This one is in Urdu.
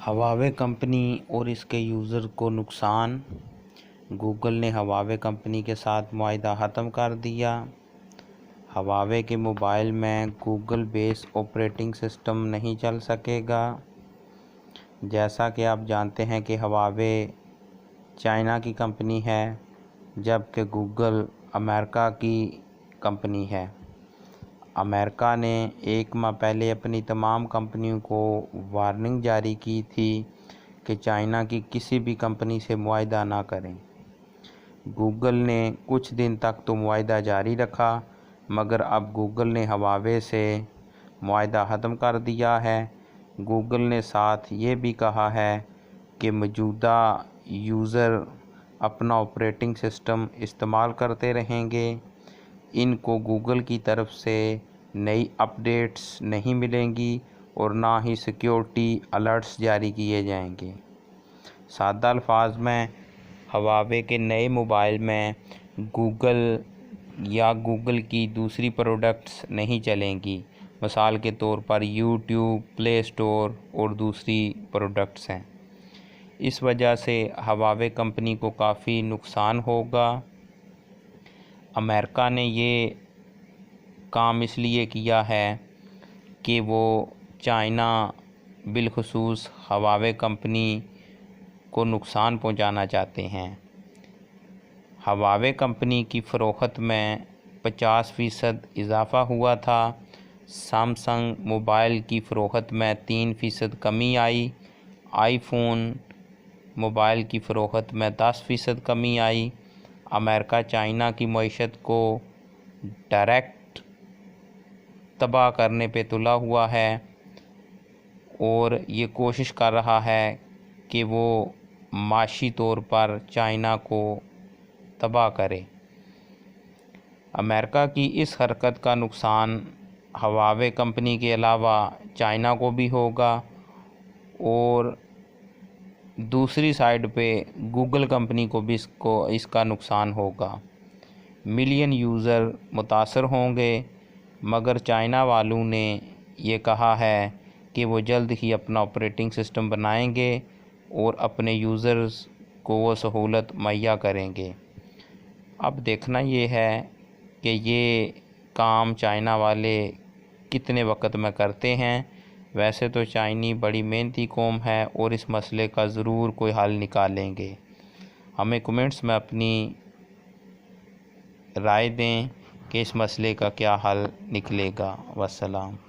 ہواوے کمپنی اور اس کے یوزر کو نقصان۔ گوگل نے ہواوے کمپنی کے ساتھ معاہدہ ختم کر دیا۔ ہواوے کے موبائل میں گوگل بیس آپریٹنگ سسٹم نہیں چل سکے گا۔ جیسا کہ آپ جانتے ہیں کہ ہواوے چائنا کی کمپنی ہے جبکہ گوگل امریکہ کی کمپنی ہے۔ امریکہ نے ایک ماہ پہلے اپنی تمام کمپنیوں کو وارننگ جاری کی تھی کہ چائنا کی کسی بھی کمپنی سے معاہدہ نہ کریں۔ گوگل نے کچھ دن تک تو معاہدہ جاری رکھا مگر اب گوگل نے ہواوے سے معاہدہ ختم کر دیا ہے۔ گوگل نے ساتھ یہ بھی کہا ہے کہ موجودہ یوزر اپنا آپریٹنگ سسٹم استعمال کرتے رہیں گے۔ ان کو گوگل کی طرف سے نئی اپ ڈیٹس نہیں ملیں گی اور نہ ہی سیکیورٹی الرٹس جاری کیے جائیں گے۔ سادہ الفاظ میں ہواوے کے نئے موبائل میں گوگل یا گوگل کی دوسری پروڈکٹس نہیں چلیں گی۔ مثال کے طور پر یوٹیوب، پلے اسٹور اور دوسری پروڈکٹس ہیں۔ اس وجہ سے ہواوے کمپنی کو کافی نقصان ہوگا۔ امریکہ نے یہ کام اس لیے کیا ہے کہ وہ چائنا بالخصوص ہواوے کمپنی کو نقصان پہنچانا چاہتے ہیں۔ ہواوے کمپنی کی فروخت میں 50% اضافہ ہوا تھا۔ سیمسنگ موبائل کی فروخت میں 3% کمی آئی۔ آئی فون موبائل کی فروخت میں 10% کمی آئی۔ امریکہ چائنا کی معیشت کو ڈائریکٹ تباہ کرنے پہ تلا ہوا ہے اور یہ کوشش کر رہا ہے کہ وہ معاشی طور پر چائنا کو تباہ کرے۔ امریکہ کی اس حرکت کا نقصان ہواوے کمپنی کے علاوہ چائنا کو بھی ہوگا اور دوسری سائڈ پہ گوگل کمپنی کو بھی اس کا نقصان ہوگا۔ ملین یوزر متاثر ہوں گے مگر چائنا والوں نے یہ کہا ہے کہ وہ جلد ہی اپنا آپریٹنگ سسٹم بنائیں گے اور اپنے یوزرز کو وہ سہولت مہیا کریں گے۔ اب دیکھنا یہ ہے کہ یہ کام چائنا والے کتنے وقت میں کرتے ہیں۔ ویسے تو چائنی بڑی محنتی قوم ہے اور اس مسئلے کا ضرور کوئی حل نکالیں گے۔ ہمیں کمنٹس میں اپنی رائے دیں کہ اس مسئلے کا کیا حل نکلے گا۔ والسلام۔